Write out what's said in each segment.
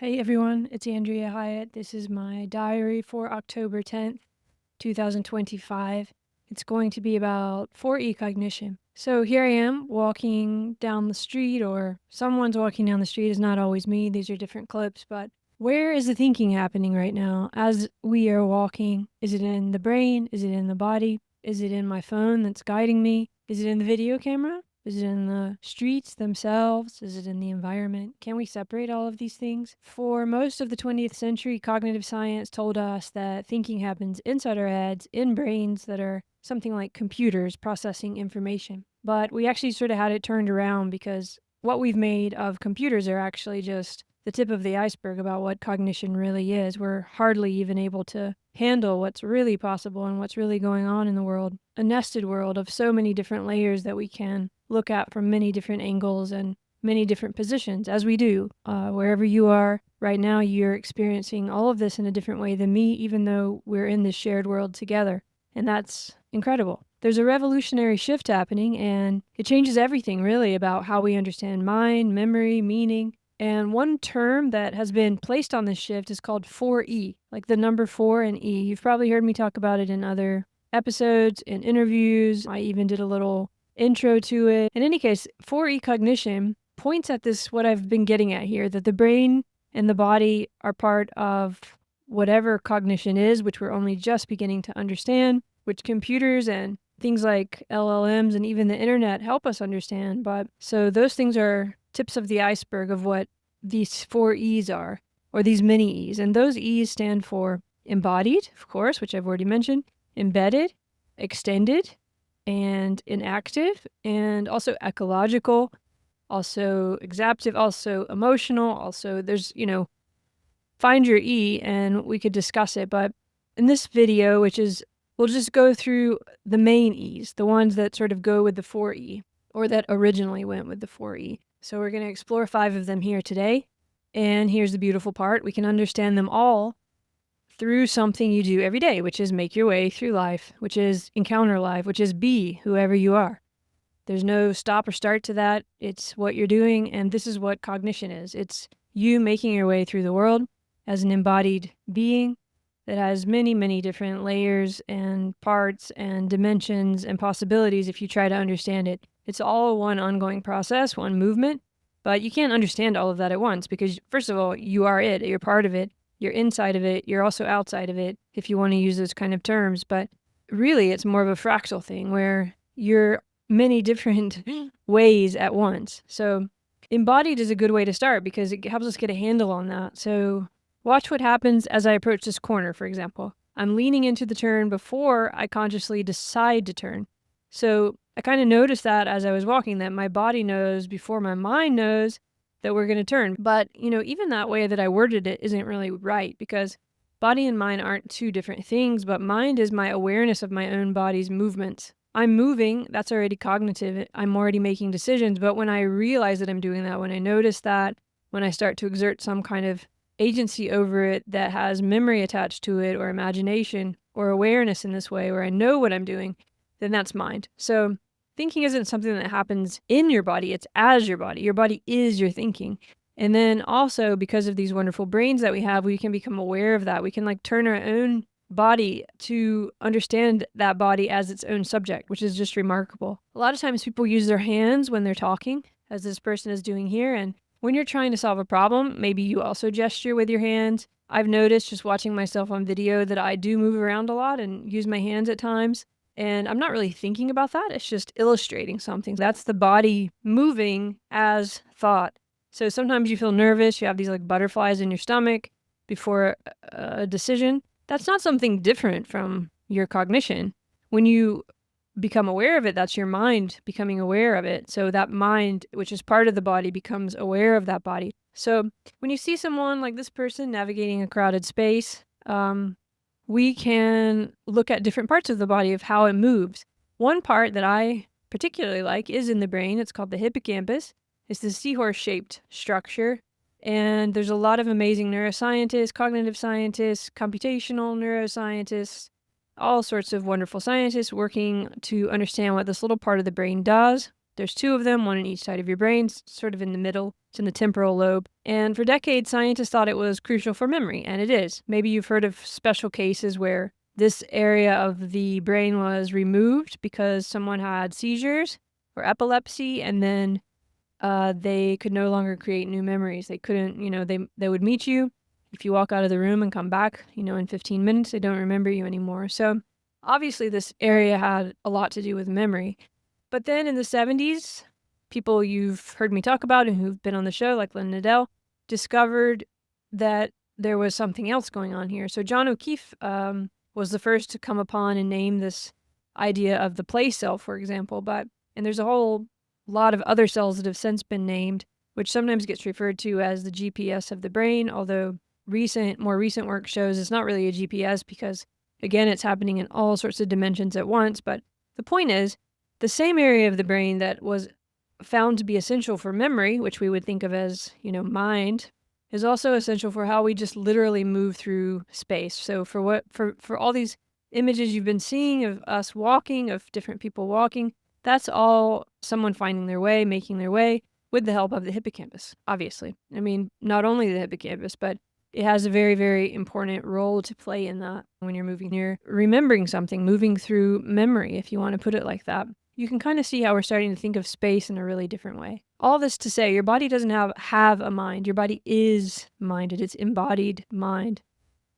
Hey everyone, it's Andrea Hiott. This is my diary for October 10th, 2025. It's going to be about E-cognition. So here I am walking down the street, or someone's walking down the street. It's not always me. These are different clips, but where is the thinking happening right now as we are walking? Is it in the brain? Is it in the body? Is it in my phone that's guiding me? Is it in the video camera? Is it in the streets themselves? Is it in the environment? Can we separate all of these things? For most of the 20th century, cognitive science told us that thinking happens inside our heads, in brains that are something like computers processing information. But we actually sort of had it turned around because what we've made of computers are actually just the tip of the iceberg about what cognition really is. We're hardly even able to handle what's really possible and what's really going on in the world. A nested world of so many different layers that we can look at from many different angles and many different positions, as we do. Wherever you are right now, you're experiencing all of this in a different way than me, even though we're in this shared world together. And that's incredible. There's a revolutionary shift happening, and it changes everything, really, about how we understand mind, memory, meaning. And one term that has been placed on this shift is called 4E, like the number 4 and E. You've probably heard me talk about it in other episodes, in interviews. I even did a little intro to it. In any case, 4E cognition points at this, what I've been getting at here, that the brain and the body are part of whatever cognition is, which we're only just beginning to understand, which computers and things like LLMs and even the internet help us understand. But so those things are tips of the iceberg of what these 4 E's are, or these mini E's. And those E's stand for embodied, of course, which I've already mentioned, embedded, extended, and enactive, and also ecological, also exaptive, also emotional, also there's, find your E and we could discuss it. But in this video, we'll just go through the main E's, the ones that sort of go with the 4E, or that originally went with the 4E. So we're going to explore 5 of them here today. And here's the beautiful part. We can understand them all through something you do every day, which is make your way through life, which is encounter life, which is be whoever you are. There's no stop or start to that. It's what you're doing, and this is what cognition is. It's you making your way through the world as an embodied being that has many, many different layers and parts and dimensions and possibilities if you try to understand it. It's all one ongoing process, one movement, but you can't understand all of that at once because, first of all, you are it. You're part of it. You're inside of it. You're also outside of it, if you want to use those kind of terms. But really, it's more of a fractal thing where you're many different ways at once. So embodied is a good way to start because it helps us get a handle on that. So watch what happens as I approach this corner, for example. I'm leaning into the turn before I consciously decide to turn. So I kind of noticed that as I was walking, that my body knows before my mind knows that we're going to turn. But, even that way that I worded it isn't really right because body and mind aren't two different things, but mind is my awareness of my own body's movements. I'm moving, that's already cognitive. I'm already making decisions. But when I realize that I'm doing that, when I notice that, when I start to exert some kind of agency over it that has memory attached to it or imagination or awareness in this way where I know what I'm doing, then that's mind. So thinking isn't something that happens in your body, it's as your body. Your body is your thinking. And then also because of these wonderful brains that we have, we can become aware of that. We can turn our own body to understand that body as its own subject, which is just remarkable. A lot of times people use their hands when they're talking, as this person is doing here, and when you're trying to solve a problem, maybe you also gesture with your hands. I've noticed just watching myself on video that I do move around a lot and use my hands at times. And I'm not really thinking about that. It's just illustrating something. That's the body moving as thought. So sometimes you feel nervous. You have these butterflies in your stomach before a decision. That's not something different from your cognition. When you become aware of it, that's your mind becoming aware of it. So that mind, which is part of the body, becomes aware of that body. So when you see someone like this person navigating a crowded space, we can look at different parts of the body of how it moves. One part that I particularly like is in the brain. It's called the hippocampus. It's the seahorse-shaped structure. And there's a lot of amazing neuroscientists, cognitive scientists, computational neuroscientists, all sorts of wonderful scientists working to understand what this little part of the brain does. There's two of them, one in each side of your brain, sort of in the middle. It's in the temporal lobe. And for decades, scientists thought it was crucial for memory, and it is. Maybe you've heard of special cases where this area of the brain was removed because someone had seizures or epilepsy, and then they could no longer create new memories. They couldn't, they would meet you. If you walk out of the room and come back, in 15 minutes, they don't remember you anymore. So obviously this area had a lot to do with memory. But then in the 70s, people you've heard me talk about and who've been on the show, like Lynn Nadell, discovered that there was something else going on here. So John O'Keefe was the first to come upon and name this idea of the play cell, for example. And there's a whole lot of other cells that have since been named, which sometimes gets referred to as the GPS of the brain, although more recent work shows it's not really a GPS because, again, it's happening in all sorts of dimensions at once. But the point is, the same area of the brain that was found to be essential for memory, which we would think of as, mind, is also essential for how we just literally move through space. So for all these images you've been seeing of us walking, of different people walking, that's all someone finding their way, making their way with the help of the hippocampus, obviously. I mean, not only the hippocampus, but it has a very, very important role to play in that when you're moving here. Remembering something, moving through memory, if you want to put it like that. You can kind of see how we're starting to think of space in a really different way. All this to say, your body doesn't have a mind. Your body is minded. It's embodied mind.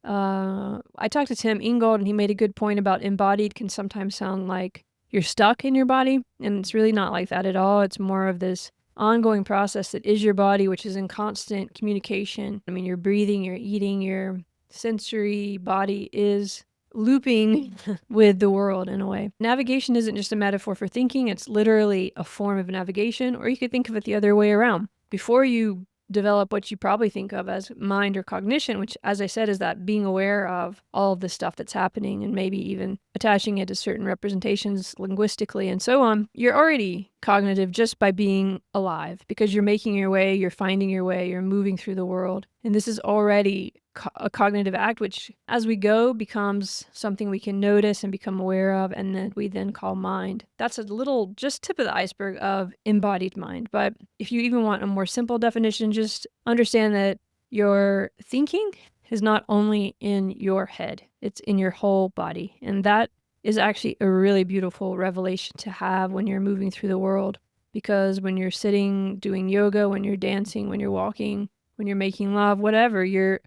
I talked to Tim Ingold, and he made a good point about embodied can sometimes sound like you're stuck in your body, and it's really not like that at all. It's more of this ongoing process that is your body, which is in constant communication. I mean, you're breathing, you're eating, your sensory body is looping with the world in a way. Navigation isn't just a metaphor for thinking, it's literally a form of navigation, or you could think of it the other way around. Before you develop what you probably think of as mind or cognition, which, as I said, is that being aware of all of the stuff that's happening and maybe even attaching it to certain representations linguistically and so on, you're already cognitive just by being alive because you're making your way, you're finding your way, you're moving through the world. And this is already a cognitive act, which as we go becomes something we can notice and become aware of, and that we then call mind. That's a little just tip of the iceberg of embodied mind. But if you even want a more simple definition, just understand that your thinking is not only in your head, it's in your whole body. And that is actually a really beautiful revelation to have when you're moving through the world. Because when you're sitting, doing yoga, when you're dancing, when you're walking, when you're making love, whatever, you're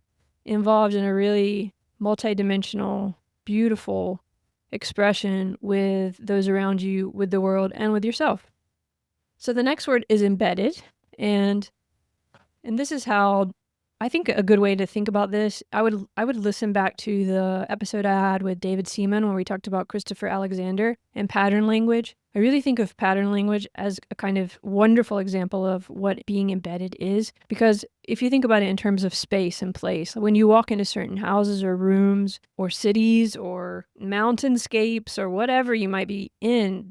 involved in a really multidimensional, beautiful expression with those around you, with the world, and with yourself. So the next word is embedded, and this is how I think a good way to think about this. I would listen back to the episode I had with David Seaman where we talked about Christopher Alexander and pattern language. I really think of pattern language as a kind of wonderful example of what being embedded is, because if you think about it in terms of space and place, when you walk into certain houses or rooms or cities or mountainscapes or whatever you might be in,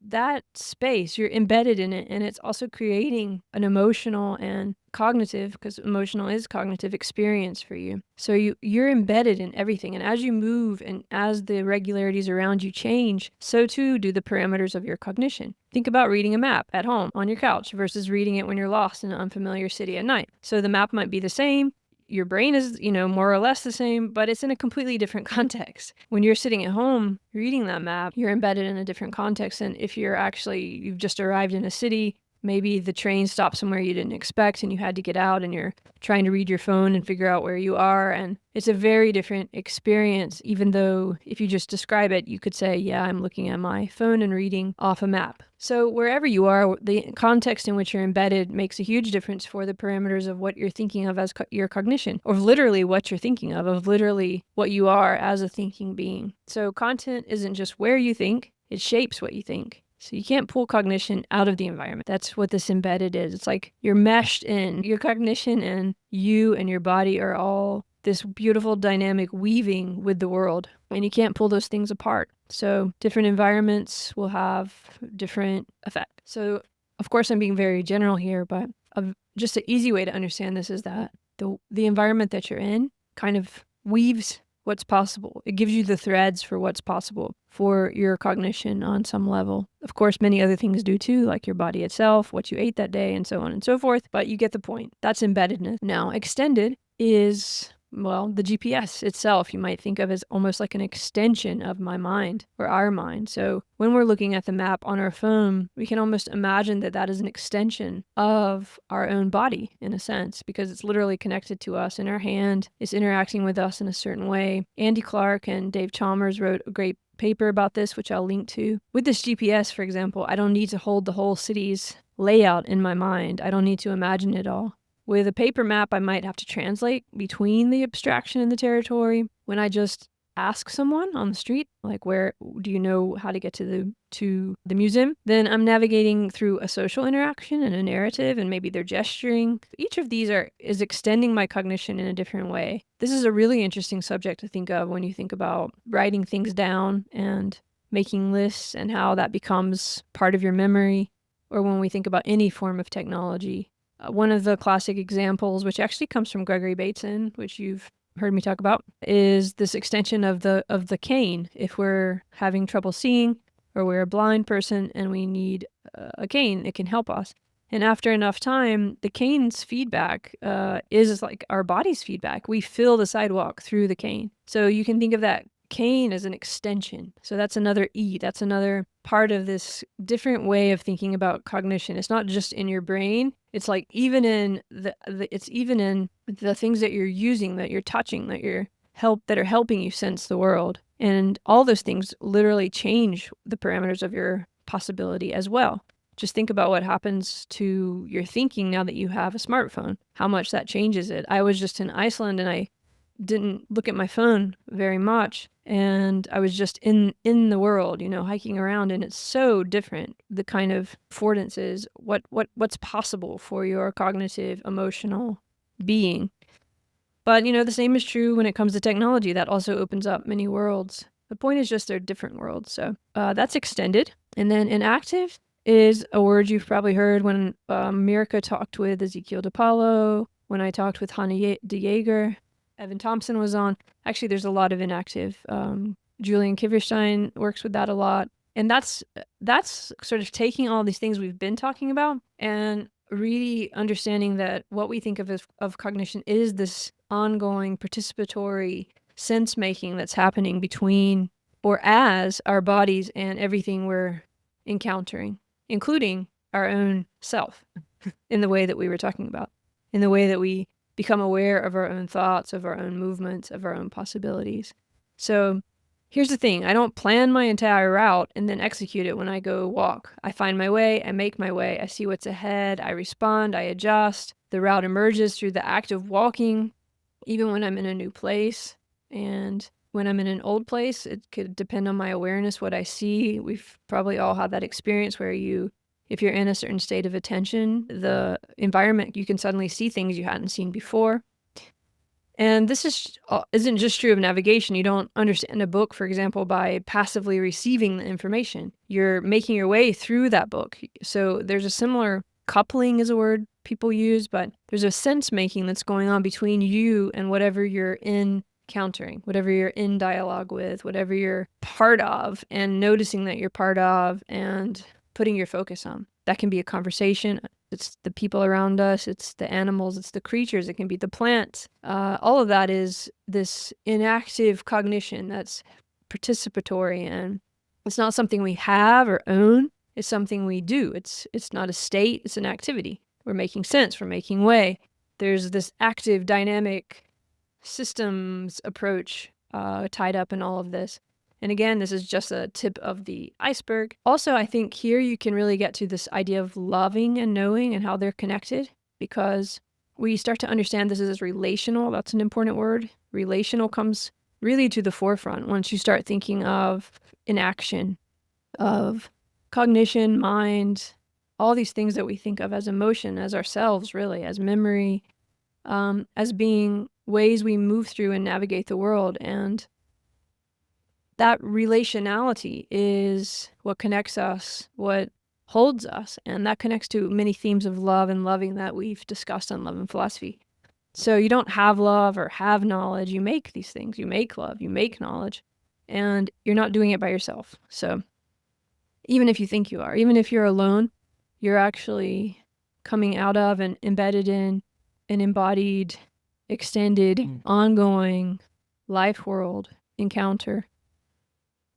that space, you're embedded in it, and it's also creating an emotional and cognitive, because emotional is cognitive, experience for you. So you're embedded in everything, and as you move and as the regularities around you change, so too do the parameters of your cognition. Think about reading a map at home on your couch versus reading it when you're lost in an unfamiliar city at night. So the map might be the same, your brain is, more or less the same, but it's in a completely different context. When you're sitting at home reading that map, you're embedded in a different context. And if you've just arrived in a city, maybe the train stopped somewhere you didn't expect and you had to get out and you're trying to read your phone and figure out where you are. And it's a very different experience, even though if you just describe it, you could say, yeah, I'm looking at my phone and reading off a map. So wherever you are, the context in which you're embedded makes a huge difference for the parameters of what you're thinking of as your cognition, or literally what you're thinking of literally what you are as a thinking being. So content isn't just where you think, it shapes what you think. So you can't pull cognition out of the environment. That's what this embedded is. It's like you're meshed in. Your cognition and you and your body are all this beautiful dynamic weaving with the world, and you can't pull those things apart. So different environments will have different effect. So of course I'm being very general here, but just an easy way to understand this is that the environment that you're in kind of weaves what's possible. It gives you the threads for what's possible for your cognition on some level. Of course, many other things do too, like your body itself, what you ate that day, and so on and so forth, but you get the point. That's embeddedness. Now, extended is, well, the GPS itself, you might think of as almost like an extension of my mind or our mind. So when we're looking at the map on our phone, we can almost imagine that that is an extension of our own body in a sense, because it's literally connected to us in our hand. It's interacting with us in a certain way. Andy Clark and Dave Chalmers wrote a great paper about this, which I'll link to. With this GPS, for example, I don't need to hold the whole city's layout in my mind. I don't need to imagine it all. With a paper map, I might have to translate between the abstraction and the territory. When I just ask someone on the street, like, where do you know how to get to the museum? Then I'm navigating through a social interaction and a narrative, and maybe they're gesturing. Each of these is extending my cognition in a different way. This is a really interesting subject to think of when you think about writing things down and making lists and how that becomes part of your memory, or when we think about any form of technology. One of the classic examples, which actually comes from Gregory Bateson, which you've heard me talk about, is this extension of the cane. If we're having trouble seeing, or we're a blind person and we need a cane, it can help us. And after enough time, the cane's feedback is like our body's feedback. We feel the sidewalk through the cane. So you can think of that cane as an extension. So that's another E. That's another part of this different way of thinking about cognition. It's not just in your brain. It's like even in it's even in the things that you're using, that you're touching, that are helping you sense the world. And all those things literally change the parameters of your possibility as well. Just think about what happens to your thinking now that you have a smartphone, how much that changes it. I was just in Iceland and I didn't look at my phone very much, and I was just in the world, hiking around, and it's so different, the kind of affordances, what's possible for your cognitive, emotional being. But the same is true when it comes to technology. That also opens up many worlds. The point is just they're different worlds. So that's extended. And then enactive is a word you've probably heard when Mirka talked with Ezekiel DePaulo, when I talked with Hannah de Jager. Evan Thompson was on. Actually, there's a lot of enactive. Julian Kiverstein works with that a lot. And that's sort of taking all these things we've been talking about and really understanding that what we think of cognition is this ongoing participatory sense-making that's happening between or as our bodies and everything we're encountering, including our own self, in the way that we were talking about, in the way that we become aware of our own thoughts, of our own movements, of our own possibilities. So here's the thing. I don't plan my entire route and then execute it when I go walk. I find my way, I make my way, I see what's ahead, I respond, I adjust. The route emerges through the act of walking, even when I'm in a new place. And when I'm in an old place, it could depend on my awareness, what I see. We've probably all had that experience where if you're in a certain state of attention, the environment, you can suddenly see things you hadn't seen before. And this isn't just true of navigation. You don't understand a book, for example, by passively receiving the information. You're making your way through that book. So there's a similar coupling is a word people use, but there's a sense making that's going on between you and whatever you're encountering, whatever you're in dialogue with, whatever you're part of, and noticing that you're part of and putting your focus on. That can be a conversation. It's the people around us. It's the animals. It's the creatures. It can be the plants. All of that is this inactive cognition that's participatory, and it's not something we have or own. It's something we do. It's not a state. It's an activity. We're making sense. We're making way. There's this active, dynamic systems approach tied up in all of this. And again, this is just a tip of the iceberg. Also, I think here you can really get to this idea of loving and knowing and how they're connected, because we start to understand this is relational. That's an important word. Relational comes really to the forefront once you start thinking of enaction, of cognition, mind, all these things that we think of as emotion, as ourselves, really, as memory, as being ways we move through and navigate the world. And that relationality is what connects us, what holds us, and that connects to many themes of love and loving that we've discussed on Love and Philosophy. So you don't have love or have knowledge. You make these things. You make love. You make knowledge. And you're not doing it by yourself. So even if you think you are, even if you're alone, you're actually coming out of and embedded in an embodied, extended, ongoing life world encounter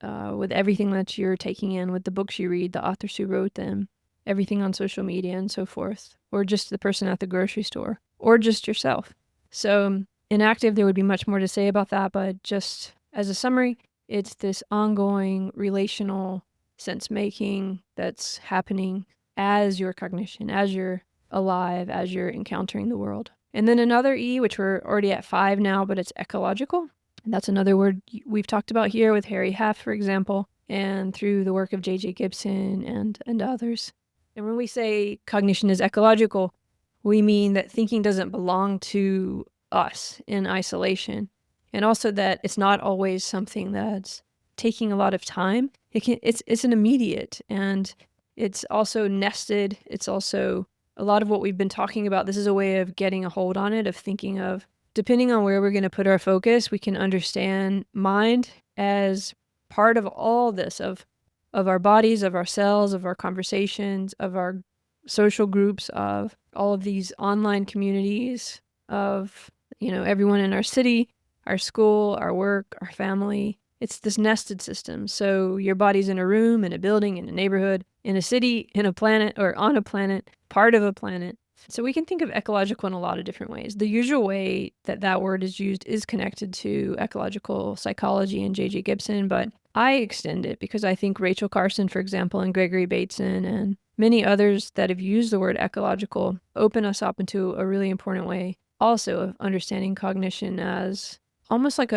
with everything that you're taking in, with the books you read, the authors who wrote them, everything on social media and so forth, or just the person at the grocery store, or just yourself. So Enactive, there would be much more to say about that, but just as a summary, it's this ongoing relational sense-making that's happening as your cognition, as you're alive, as you're encountering the world. And then another E, which we're already at 5 now, but it's ecological. And that's another word we've talked about here with Harry Heff, for example, and through the work of J.J. Gibson and others. And when we say cognition is ecological, we mean that thinking doesn't belong to us in isolation. And also that it's not always something that's taking a lot of time. It's an immediate, and it's also nested. It's also a lot of what we've been talking about. This is a way of getting a hold on it, of thinking of, depending on where we're going to put our focus, we can understand mind as part of all this, of our bodies, of our cells, of our conversations, of our social groups, of all of these online communities, of, everyone in our city, our school, our work, our family. It's this nested system. So your body's in a room, in a building, in a neighborhood, in a city, in a planet, or on a planet, part of a planet. So we can think of ecological in a lot of different ways. The usual way that word is used is connected to ecological psychology and J.J. Gibson, but I extend it because I think Rachel Carson, for example, and Gregory Bateson, and many others that have used the word ecological open us up into a really important way also of understanding cognition as almost like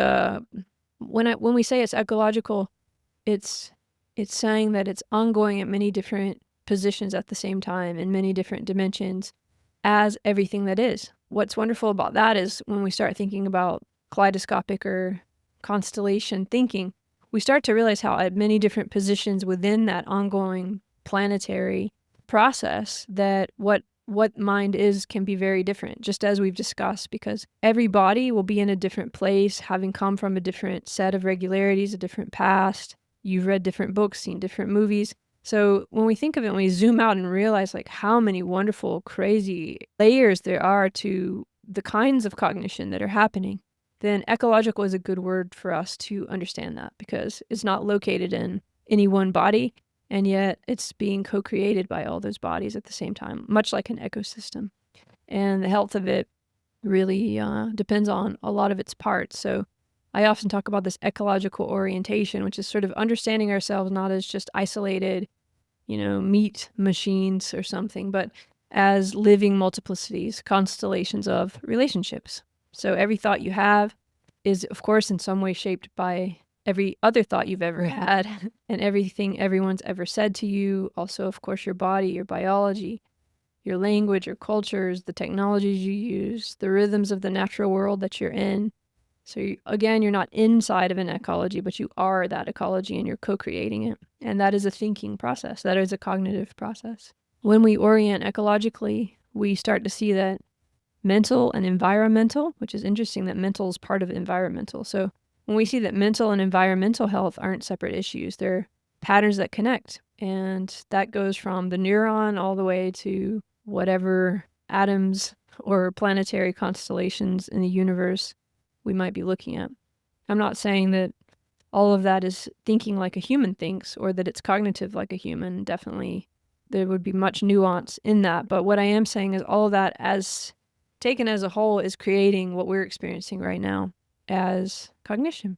when we say it's ecological, it's saying that it's ongoing at many different positions at the same time in many different dimensions as everything that is. What's wonderful about that is when we start thinking about kaleidoscopic or constellation thinking, we start to realize how at many different positions within that ongoing planetary process that what mind is can be very different, just as we've discussed, because every body will be in a different place, having come from a different set of regularities, a different past. You've read different books, seen different movies. So when we think of it, when we zoom out and realize like how many wonderful, crazy layers there are to the kinds of cognition that are happening, then ecological is a good word for us to understand that, because it's not located in any one body, and yet it's being co-created by all those bodies at the same time, much like an ecosystem. And the health of it really depends on a lot of its parts. So I often talk about this ecological orientation, which is sort of understanding ourselves not as just isolated, meat machines or something, but as living multiplicities, constellations of relationships. So every thought you have is, of course, in some way shaped by every other thought you've ever had and everything everyone's ever said to you. Also, of course, your body, your biology, your language, your cultures, the technologies you use, the rhythms of the natural world that you're in. So again, you're not inside of an ecology, but you are that ecology and you're co-creating it. And that is a thinking process. That is a cognitive process. When we orient ecologically, we start to see that mental and environmental, which is interesting that mental is part of environmental. So when we see that mental and environmental health aren't separate issues, they're patterns that connect. And that goes from the neuron all the way to whatever atoms or planetary constellations in the universe we might be looking at. I'm not saying that all of that is thinking like a human thinks or that it's cognitive like a human. Definitely there would be much nuance in that. But what I am saying is all of that as taken as a whole is creating what we're experiencing right now as cognition.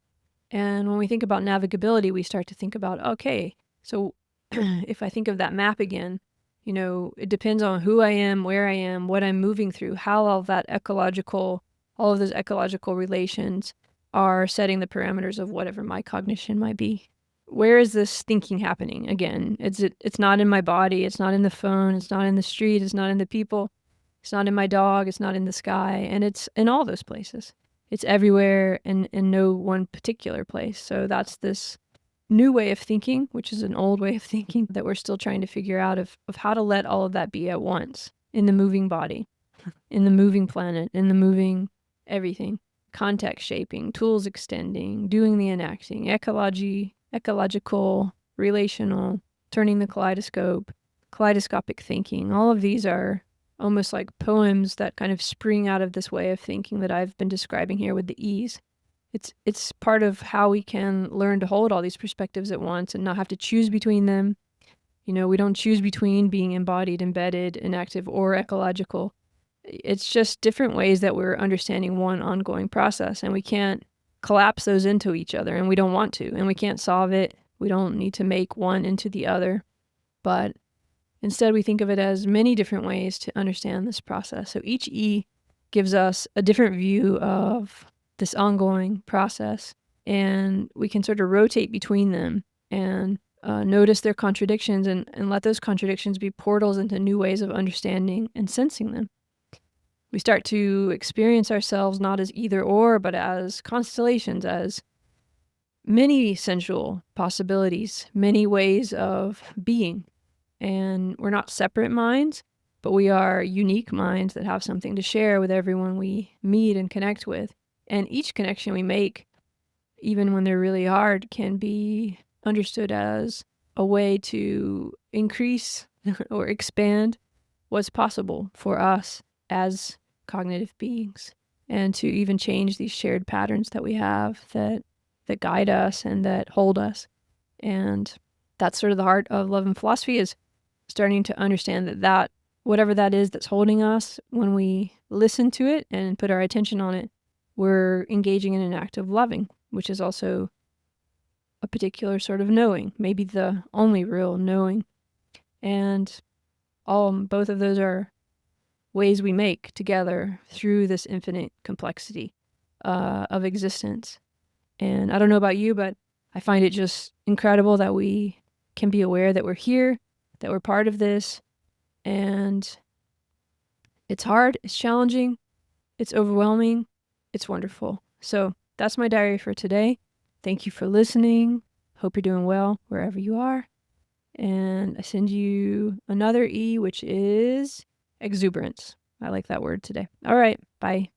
And when we think about navigability, we start to think about, okay, so if I think of that map again, it depends on who I am, where I am, what I'm moving through, how all of those ecological relations are setting the parameters of whatever my cognition might be. Where is this thinking happening? Again, it's not in my body, it's not in the phone, it's not in the street, it's not in the people, it's not in my dog, it's not in the sky, and it's in all those places. It's everywhere and in no one particular place. So that's this new way of thinking, which is an old way of thinking that we're still trying to figure out of how to let all of that be at once in the moving body. in the moving planet, in the moving everything. Context shaping, tools extending, doing the enacting, ecological, relational, turning the kaleidoscope, kaleidoscopic thinking. All of these are almost like poems that kind of spring out of this way of thinking that I've been describing here with the E's. It's part of how we can learn to hold all these perspectives at once and not have to choose between them. We don't choose between being embodied, embedded, enactive, or ecological. It's just different ways that we're understanding one ongoing process, and we can't collapse those into each other, and we don't want to, and we can't solve it. We don't need to make one into the other, but instead we think of it as many different ways to understand this process. So each E gives us a different view of this ongoing process, and we can sort of rotate between them and notice their contradictions and let those contradictions be portals into new ways of understanding and sensing them. We start to experience ourselves not as either or, but as constellations, as many sensual possibilities, many ways of being. And we're not separate minds, but we are unique minds that have something to share with everyone we meet and connect with. And each connection we make, even when they're really hard, can be understood as a way to increase or expand what's possible for us as cognitive beings, and to even change these shared patterns that we have that guide us and that hold us. And that's sort of the heart of love and philosophy, is starting to understand that whatever that is that's holding us, when we listen to it and put our attention on it, we're engaging in an act of loving, which is also a particular sort of knowing, maybe the only real knowing. And both of those are ways we make together through this infinite complexity of existence. And I don't know about you, but I find it just incredible that we can be aware that we're here, that we're part of this. And it's hard, it's challenging, it's overwhelming, it's wonderful. So that's my diary for today. Thank you for listening. Hope you're doing well wherever you are. And I send you another E, which is exuberance. I like that word today. All right, bye.